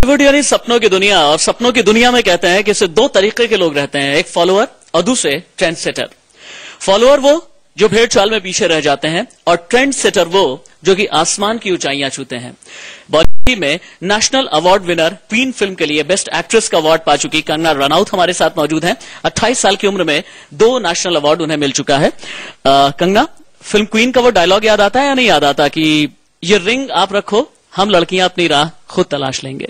बॉलीवुड यानी सपनों की दुनिया, और सपनों की दुनिया में कहते हैं कि इससे दो तरीके के लोग रहते हैं, एक फॉलोअर और दूसरे ट्रेंड सेटर। फॉलोअर वो जो भेड़ चाल में पीछे रह जाते हैं, और ट्रेंड सेटर वो जो कि आसमान की ऊंचाइयां छूते हैं। बॉलीवुड में national award winner queen film के लिए बेस्ट एक्ट्रेस का अवार्ड पा चुकी कंगना रनौत हमारे साथ मौजूद हैं। 28 साल की उम्र में 2 नेशनल अवार्ड उन्हें मिल चुका है। कंगना, फिल्म क्वीन का वो डायलॉग याद आता है या नहीं याद आता कि ये रिंग आप रखो, हम लड़कियां अपनी राह खुद तलाश लेंगे?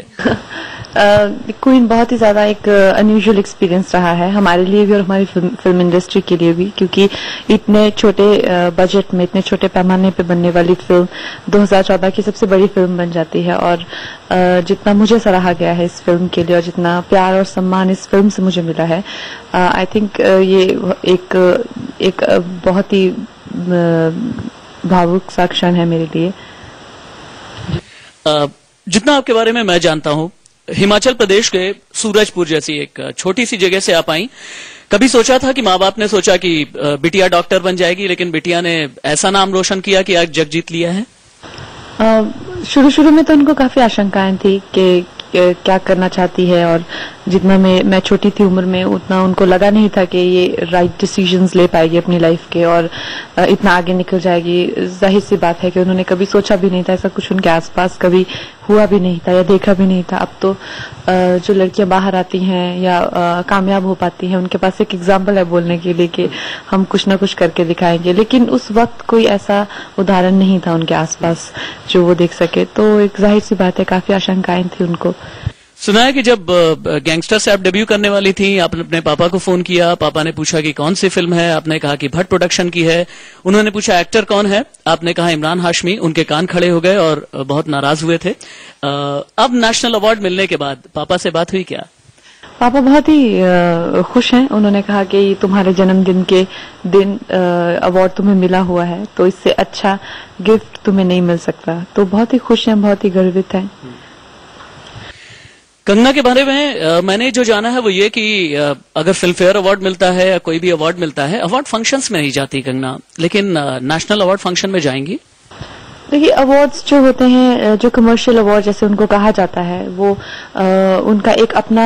क्वीन बहुत ही ज्यादा एक अनयूजुअल एक्सपीरियंस रहा है हमारे लिए भी और हमारी फिल्म इंडस्ट्री के लिए भी, क्योंकि इतने छोटे बजट में, इतने छोटे पैमाने पे बनने वाली फिल्म 2014 की सबसे बड़ी फिल्म बन जाती है। और जितना मुझे सराहा गया है इस फिल्म के लिए और जितना प्यार और सम्मान इस फिल्म से मुझे मिला है, आई थिंक ये एक बहुत ही भावुक सा क्षण है मेरे लिए। जितना आपके बारे में मैं जानता हूं, हिमाचल प्रदेश के सूरजपुर जैसी एक छोटी सी जगह से आप आई। कभी सोचा था कि माँ बाप ने सोचा कि बिटिया डॉक्टर बन जाएगी, लेकिन बिटिया ने ऐसा नाम रोशन किया कि आज जग जीत लिया है? शुरू में तो उनको काफी आशंकाएं थी कि क्या करना चाहती है, और जितना मैं छोटी थी उम्र में उतना उनको लगा नहीं था कि ये राइट डिसीजंस ले पाएगी अपनी लाइफ के और इतना आगे निकल जाएगी। जाहिर सी बात है कि उन्होंने कभी सोचा भी नहीं था, ऐसा कुछ उनके आसपास कभी हुआ भी नहीं था या देखा भी नहीं था। अब तो जो लड़कियां बाहर आती हैं या कामयाब हो पाती हैं, उनके पास एक एग्जाम्पल है बोलने के लिए कि हम कुछ ना कुछ करके दिखाएंगे, लेकिन उस वक्त कोई ऐसा उदाहरण नहीं था उनके आसपास जो वो देख सके। तो एक जाहिर सी बात है, काफी आशंकाएं थी उनको। सुना है कि जब गैंगस्टर से आप डेब्यू करने वाली थी, आपने अपने पापा को फोन किया, पापा ने पूछा कि कौन सी फिल्म है, आपने कहा कि भट्ट प्रोडक्शन की है। उन्होंने पूछा एक्टर कौन है, आपने कहा इमरान हाशमी। उनके कान खड़े हो गए और बहुत नाराज हुए थे। अब नेशनल अवार्ड मिलने के बाद पापा से बात हुई क्या? पापा बहुत ही खुश हैं। उन्होंने कहा कि तुम्हारे जन्मदिन के दिन अवार्ड तुम्हें मिला हुआ है, तो इससे अच्छा गिफ्ट तुम्हें नहीं मिल सकता। तो बहुत ही खुश हैं, बहुत ही गर्वित हैं। कंगना के बारे में मैंने जो जाना है वो ये कि अगर फिल्म फेयर अवार्ड मिलता है या कोई भी अवार्ड मिलता है, अवार्ड फंक्शंस में नहीं जाती कंगना, लेकिन नेशनल अवार्ड फंक्शन में जाएंगी। देखिए, अवार्ड्स जो होते हैं, जो कमर्शियल अवार्ड जैसे उनको कहा जाता है, वो उनका एक अपना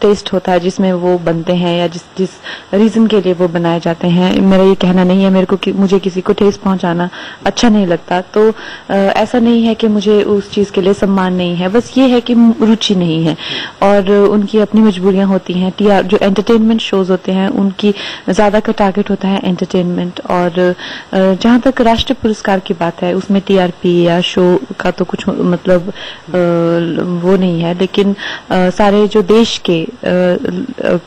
टेस्ट होता है जिसमें वो बनते हैं या जिस रीजन के लिए वो बनाए जाते हैं। मेरा ये कहना नहीं है मुझे किसी को ठेस पहुंचाना अच्छा नहीं लगता। तो ऐसा नहीं है कि मुझे उस चीज के लिए सम्मान नहीं है, बस ये है कि रुचि नहीं है और उनकी अपनी मजबूरियां होती हैं। जो एंटरटेनमेंट शोज होते हैं उनकी ज्यादा का टारगेट होता है एंटरटेनमेंट, और जहां तक राष्ट्रीय पुरस्कार की बात है उसमें टीआरपी या शो का तो कुछ मतलब वो नहीं है, लेकिन सारे जो देश के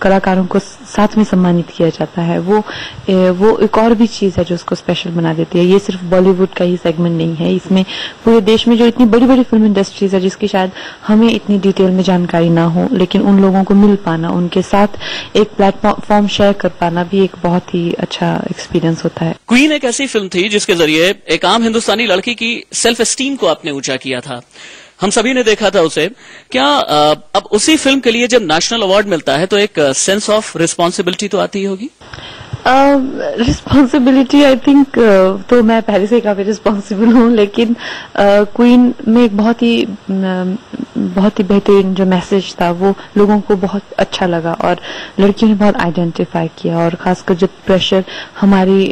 कलाकारों को साथ में सम्मानित किया जाता है, वो एक और भी चीज है जो उसको स्पेशल बना देती है। ये सिर्फ बॉलीवुड का ही सेगमेंट नहीं है, इसमें पूरे देश में जो इतनी बड़ी बड़ी फिल्म इंडस्ट्रीज है जिसकी शायद हमें इतनी डिटेल में जानकारी ना हो, लेकिन उन लोगों को मिल पाना, उनके साथ एक प्लेटफॉर्म शेयर कर पाना भी एक बहुत ही अच्छा एक्सपीरियंस होता है। क्वीन एक ऐसी फिल्म थी जिसके जरिए एक आम हिंदुस्तानी लड़की की सेल्फ एस्टीम को आपने ऊंचा किया था, हम सभी ने देखा था उसे। क्या अब उसी फिल्म के लिए जब नेशनल अवार्ड मिलता है तो एक सेंस ऑफ रिस्पॉन्सिबिलिटी तो आती होगी? रिस्पॉन्सिबिलिटी आई थिंक तो मैं पहले से काफी रिस्पॉन्सिबल हूँ, लेकिन क्वीन में एक बहुत ही बेहतरीन जो मैसेज था वो लोगों को बहुत अच्छा लगा और लड़कियों ने बहुत आइडेंटिफाई किया। और खासकर जब प्रेशर हमारी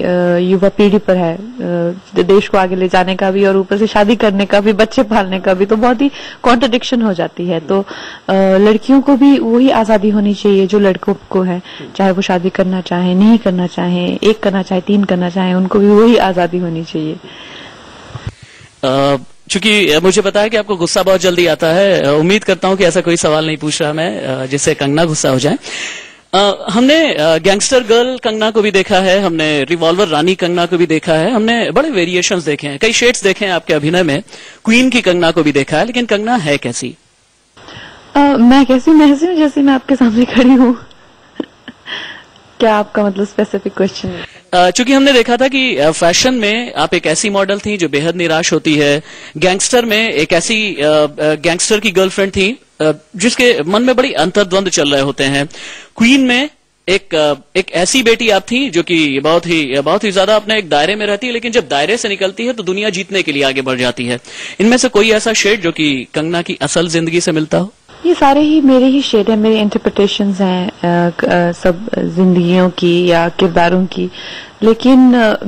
युवा पीढ़ी पर है, देश को आगे ले जाने का भी और ऊपर से शादी करने का भी, बच्चे पालने का भी, तो बहुत ही कॉन्ट्रडिक्शन हो जाती है। तो लड़कियों को भी वही आजादी होनी चाहिए जो लड़कों को है, चाहे वो शादी करना चाहे, नहीं करना चाहे, एक करना चाहे, 3 करना चाहे, उनको भी वही आजादी होनी चाहिए। चूंकि मुझे पता है कि आपको गुस्सा बहुत जल्दी आता है, उम्मीद करता हूं कि ऐसा कोई सवाल नहीं पूछ रहा मैं जिससे कंगना गुस्सा हो जाए। हमने गैंगस्टर गर्ल कंगना को भी देखा है, हमने रिवॉल्वर रानी कंगना को भी देखा है, हमने बड़े वेरिएशंस देखे हैं, कई शेड्स देखे हैं आपके अभिनय में। क्वीन की कंगना को भी देखा है, लेकिन कंगना है कैसी? मैं कैसी? मैं ऐसी हूँ जैसी मैं आपके सामने खड़ी हूँ। क्या आपका मतलब स्पेसिफिक क्वेश्चन है? चूंकि हमने देखा था कि फैशन में आप एक ऐसी मॉडल थी जो बेहद निराश होती है, गैंगस्टर में एक ऐसी गैंगस्टर की गर्लफ्रेंड थी जिसके मन में बड़ी अंतर्द्वंद चल रहे होते हैं, क्वीन में एक ऐसी बेटी आप थी जो कि बहुत ही ज्यादा अपने एक दायरे में रहती है, लेकिन जब दायरे से निकलती है तो दुनिया जीतने के लिए आगे बढ़ जाती है। इनमें से कोई ऐसा शेड जो कि कंगना की असल जिंदगी से मिलता हो? ये सारे ही मेरे ही शेड है, मेरे इंटरप्रिटेशंस हैं सब जिंदगियों की या किरदारों की। लेकिन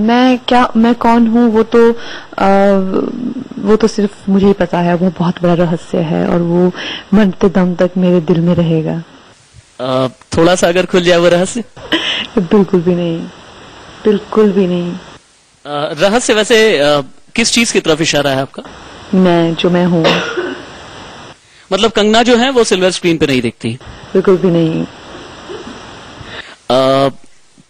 मैं कौन हूँ वो तो सिर्फ मुझे ही पता है। वो बहुत बड़ा रहस्य है और वो मरते दम तक मेरे दिल में रहेगा। थोड़ा सा अगर खुल जाए वो रहस्य? बिल्कुल भी नहीं, बिल्कुल भी नहीं। रहस्य वैसे किस चीज की तरफ इशारा है आपका? मैं हूँ। मतलब कंगना जो है वो सिल्वर स्क्रीन पे नहीं दिखती? बिल्कुल भी नहीं।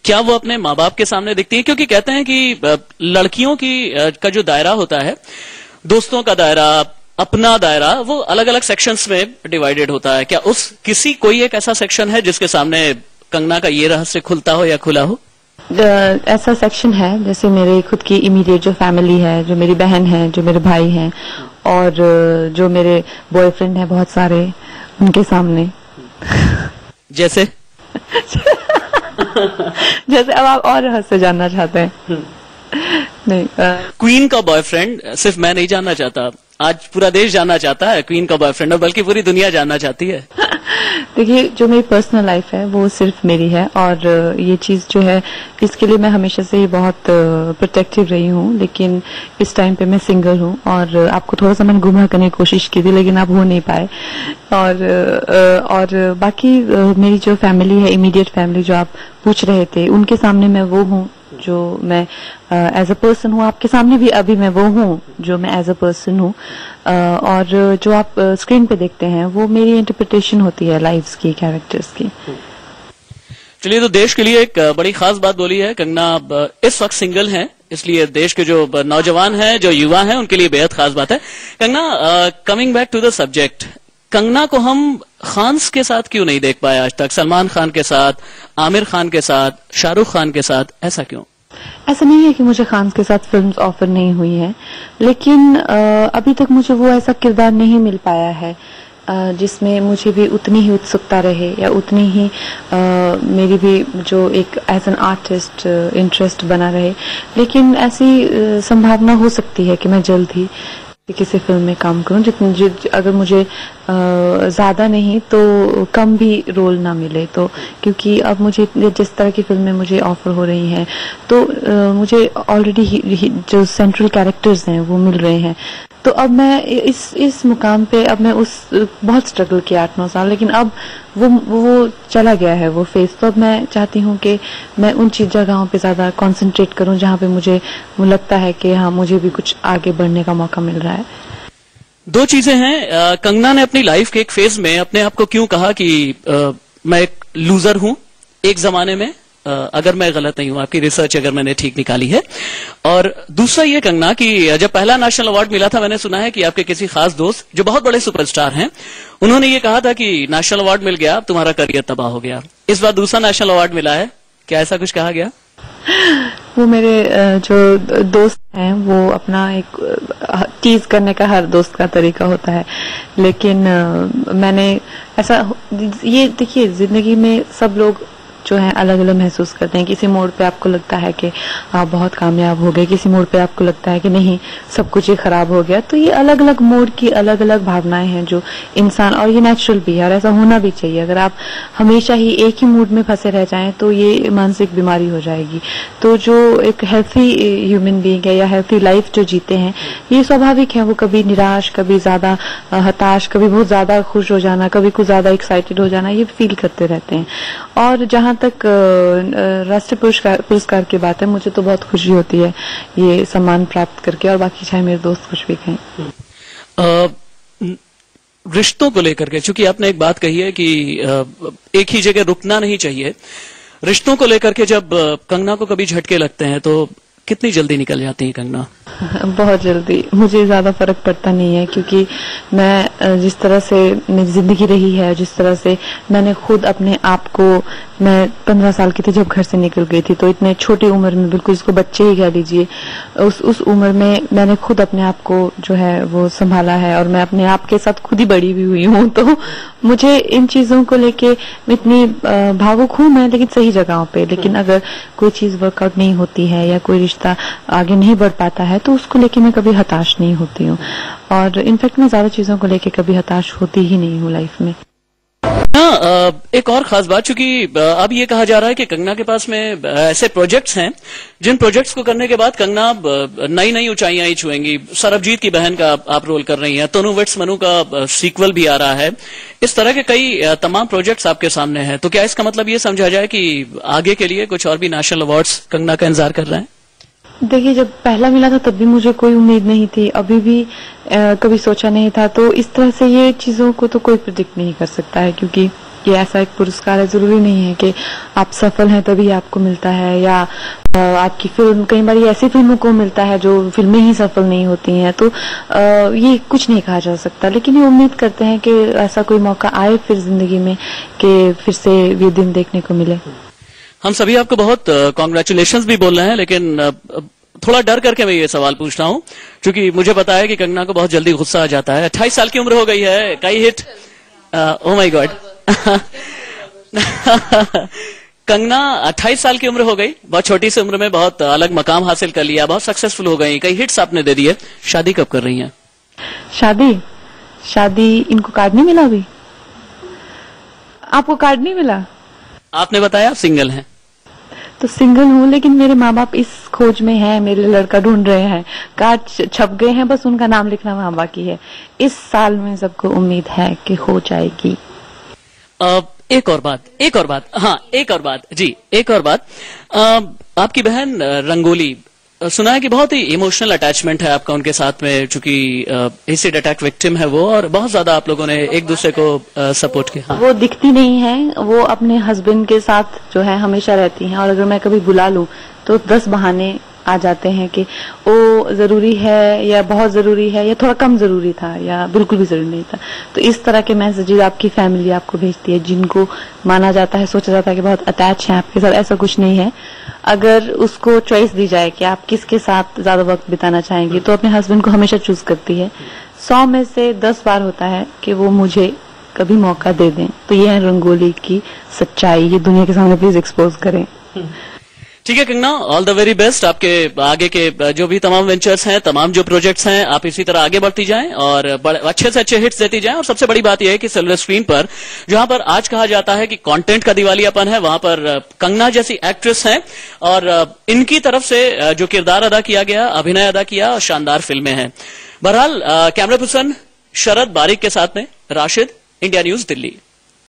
क्या वो अपने माँ बाप के सामने दिखती है? क्योंकि कहते हैं कि लड़कियों का जो दायरा होता है, दोस्तों का दायरा, अपना दायरा, वो अलग अलग सेक्शंस में डिवाइडेड होता है। क्या कोई एक ऐसा सेक्शन है जिसके सामने कंगना का ये रहस्य खुलता हो या खुला हो? ऐसा सेक्शन है, जैसे मेरे खुद की इमीडिएट जो फैमिली है, जो मेरी बहन है, जो मेरे भाई हैं और जो मेरे बॉयफ्रेंड हैं बहुत सारे, उनके सामने। जैसे जैसे अब आप और रहस्य जानना चाहते हैं? नहीं, क्वीन का बॉयफ्रेंड सिर्फ मैं नहीं जानना चाहता, आज पूरा देश जानना चाहता है क्वीन का बॉयफ्रेंड, और बल्कि पूरी दुनिया जानना चाहती है। देखिए, जो मेरी पर्सनल लाइफ है वो सिर्फ मेरी है और ये चीज जो है इसके लिए मैं हमेशा से ही बहुत प्रोटेक्टिव रही हूँ। लेकिन इस टाइम पे मैं सिंगल हूँ और आपको थोड़ा सा मैंने गुमराह करने की कोशिश की थी, लेकिन आप हो नहीं पाए। और बाकी मेरी जो फैमिली है, इमीडिएट फैमिली जो आप पूछ रहे थे, उनके सामने मैं वो हूँ जो मैं एज अ पर्सन हूँ। आपके सामने भी अभी मैं वो हूँ जो मैं एज अ पर्सन हूँ। और जो आप स्क्रीन पे देखते हैं वो मेरी इंटरप्रिटेशन होती है लाइव्स की, कैरेक्टर्स की। चलिए, तो देश के लिए एक बड़ी खास बात बोली है कंगना। इस वक्त सिंगल हैं, इसलिए देश के जो नौजवान हैं, जो युवा हैं, उनके लिए बेहद खास बात है। Kangana, coming back to the subject, Kangana को हम खान्स के साथ क्यों नहीं देख पाए आज तक? सलमान खान के साथ, आमिर खान के साथ, शाहरुख खान के साथ, ऐसा क्यों? ऐसा नहीं है कि मुझे खान के साथ फिल्म्स ऑफर नहीं हुई हैं, लेकिन अभी तक मुझे वो ऐसा किरदार नहीं मिल पाया है जिसमें मुझे भी उतनी ही उत्सुकता रहे या उतनी ही मेरी भी जो एक एज एन आर्टिस्ट इंटरेस्ट बना रहे। लेकिन ऐसी संभावना हो सकती है कि मैं जल्द ही किसी फिल्म में काम करूं, अगर मुझे ज्यादा नहीं तो कम भी रोल ना मिले तो, क्योंकि अब मुझे जिस तरह की फिल्में मुझे ऑफर हो रही हैं तो मुझे ऑलरेडी जो सेंट्रल कैरेक्टर्स हैं वो मिल रहे हैं। तो अब मैं इस मुकाम पे, अब मैं बहुत स्ट्रगल किया 8-9 साल, लेकिन अब वो चला गया है वो फेज। तो अब मैं चाहती हूँ कि मैं उन चीज जगहों पे ज्यादा कंसंट्रेट करूँ जहाँ पे मुझे लगता है कि हाँ, मुझे भी कुछ आगे बढ़ने का मौका मिल रहा है। दो चीजें हैं। कंगना ने अपनी लाइफ के एक फेज में अपने आप को क्यों कहा कि मैं एक लूजर हूं एक जमाने में, अगर मैं गलत नहीं हूं, आपकी रिसर्च अगर मैंने ठीक निकाली है। और दूसरा ये कंगना कि जब पहला नेशनल अवार्ड मिला था, मैंने सुना है कि आपके किसी खास दोस्त जो बहुत बड़े सुपरस्टार हैं, उन्होंने ये कहा था कि नेशनल अवार्ड मिल गया, अब तुम्हारा करियर तबाह हो गया। इस बार दूसरा नेशनल अवार्ड मिला है, क्या ऐसा कुछ कहा गया? वो मेरे जो दोस्त हैं वो अपना एक टीज करने का हर दोस्त का तरीका होता है, लेकिन मैंने ऐसा, ये देखिए, जिंदगी में सब लोग जो है अलग अलग महसूस करते हैं। किसी मोड़ पे आपको लगता है कि आप बहुत कामयाब हो गए, किसी मोड़ पे आपको लगता है कि नहीं, सब कुछ ही खराब हो गया। तो ये अलग अलग मोड़ की अलग अलग भावनाएं हैं जो इंसान, और ये नेचुरल भी है और ऐसा होना भी चाहिए। अगर आप हमेशा ही एक ही मूड में फंसे रह जाएं तो ये मानसिक बीमारी हो जाएगी। तो जो एक हेल्थी ह्यूमन बीइंग है या हेल्थी लाइफ जो जीते हैं, ये स्वाभाविक है। वो कभी निराश, कभी ज्यादा हताश, कभी बहुत ज्यादा खुश हो जाना, कभी कुछ ज्यादा एक्साइटेड हो जाना, ये फील करते रहते हैं। और जहां तक राष्ट्रीय पुरस्कार की बात है, मुझे तो बहुत खुशी होती है ये सम्मान प्राप्त करके, और बाकी चाहे मेरे दोस्त कुछ भी कहें। रिश्तों को लेकर के, चूंकि आपने एक बात कही है कि एक ही जगह रुकना नहीं चाहिए, रिश्तों को लेकर के जब कंगना को कभी झटके लगते हैं तो कितनी जल्दी निकल जाती है कंगना? बहुत जल्दी। मुझे ज्यादा फर्क पड़ता नहीं है, क्योंकि मैं जिस तरह से मेरी जिंदगी रही है, जिस तरह से मैंने खुद अपने आप को, मैं 15 साल की थी जब घर से निकल गई थी, तो इतने छोटी उम्र में, बिल्कुल इसको बच्चे ही कह लीजिए, उस उम्र में मैंने खुद अपने आप को जो है वो संभाला है, और मैं अपने आप के साथ खुद ही बड़ी भी हुई हूँ। तो मुझे इन चीजों को लेके इतनी भावुक हूं मैं, लेकिन सही जगहों पे। लेकिन अगर कोई चीज वर्कआउट नहीं होती है या कोई रिश्ता आगे नहीं बढ़ पाता है तो उसको लेके मैं कभी हताश नहीं होती हूँ। और इनफैक्ट मैं ज्यादा चीजों को लेके कभी हताश होती ही नहीं हूँ लाइफ में। हाँ, एक और खास बात, चूंकि अब ये कहा जा रहा है कि कंगना के पास में ऐसे प्रोजेक्ट्स हैं जिन प्रोजेक्ट्स को करने के बाद कंगना नई नई ऊंचाइयां ही छुएंगी। सरबजीत की बहन का आप रोल कर रही हैं, तनु विट्स मनु का सीक्वल भी आ रहा है। इस तरह के कई तमाम प्रोजेक्ट्स आपके सामने हैं, तो क्या इसका मतलब ये समझा जाए कि आगे के लिए कुछ और भी नेशनल अवार्ड्स कंगना का इंतजार कर रहे हैं? देखिए, जब पहला मिला था तब भी मुझे कोई उम्मीद नहीं थी, अभी भी कभी सोचा नहीं था। तो इस तरह से ये चीजों को तो कोई प्रिडिक्ट नहीं कर सकता है, क्योंकि ये ऐसा एक पुरस्कार है, जरूरी नहीं है कि आप सफल हैं तभी आपको मिलता है, या आपकी फिल्म, कई बार ऐसी फिल्मों को मिलता है जो फिल्में ही सफल नहीं होती हैं। तो ये कुछ नहीं कहा जा सकता, लेकिन ये उम्मीद करते हैं कि ऐसा कोई मौका आए फिर जिंदगी में कि फिर से ये दिन देखने को मिले। हम सभी आपको बहुत कॉन्ग्रेचुलेशंस भी बोल रहे हैं, लेकिन थोड़ा डर करके मैं ये सवाल पूछ रहा हूं, क्योंकि मुझे पता है कि कंगना को बहुत जल्दी गुस्सा आ जाता है। 28 साल की उम्र हो गई है, कई hit, oh my God Kangana 28 साल की उम्र हो गई, बहुत छोटी सी उम्र में बहुत अलग मकाम हासिल कर लिया, बहुत सक्सेसफुल हो गई, कई हिट्स आपने दे दिए। शादी कब कर रही हैं? शादी इनको कार्ड नहीं मिला अभी? आपको कार्ड नहीं मिला? आपने बताया आप सिंगल हैं। तो सिंगल हूँ, लेकिन मेरे माँ बाप इस खोज में हैं, मेरे लिए लड़का ढूंढ रहे हैं। कार्ड छप गए हैं, बस उनका नाम लिखना वहां बाकी है। इस साल में सबको उम्मीद है कि हो जाएगी। एक और बात जी, एक और बात, आपकी बहन रंगोली, सुना है कि बहुत ही इमोशनल अटैचमेंट है आपका उनके साथ में, चूंकि एसिड अटैक विक्टिम है वो, और बहुत ज्यादा आप लोगों ने एक दूसरे को सपोर्ट किया। वो दिखती नहीं है, वो अपने हस्बैंड के साथ जो है हमेशा रहती हैं, और अगर मैं कभी बुला लूं तो 10 बहाने आ जाते हैं कि वो जरूरी है, या बहुत जरूरी है, या थोड़ा कम जरूरी था, या बिल्कुल भी जरूरी नहीं था। तो इस तरह के मैसेजेस आपकी फैमिली आपको भेजती है, जिनको माना जाता है, सोचा जाता है कि बहुत अटैच है आपके साथ। ऐसा कुछ नहीं है। अगर उसको चॉइस दी जाए कि आप किसके साथ ज्यादा वक्त बिताना चाहेंगी, तो अपने हस्बैंड को हमेशा चूज करती है। 100 में से 10 बार होता है कि वो मुझे कभी मौका दे दें। तो ये है रंगोली की सच्चाई, ये दुनिया के सामने प्लीज एक्सपोज करें। ठीक है Kangana, all the very best. आपके आगे के जो भी तमाम वेंचर्स हैं, तमाम जो प्रोजेक्ट्स हैं, आप इसी तरह आगे बढ़ती जाएं और अच्छे से अच्छे हिट्स देती जाएं। और सबसे बड़ी बात यह है कि सिल्वर स्क्रीन पर, जहां पर आज कहा जाता है कि कंटेंट का दिवालियापन है, वहां पर कंगना जैसी एक्ट्रेस हैं, और इनकी तरफ से जो किरदार अदा किया गया, अभिनय अदा किया, और शानदार फिल्में हैं। बहरहाल कैमरा पर्सन शरद बारिक के साथ में राशिद, इंडिया न्यूज दिल्ली।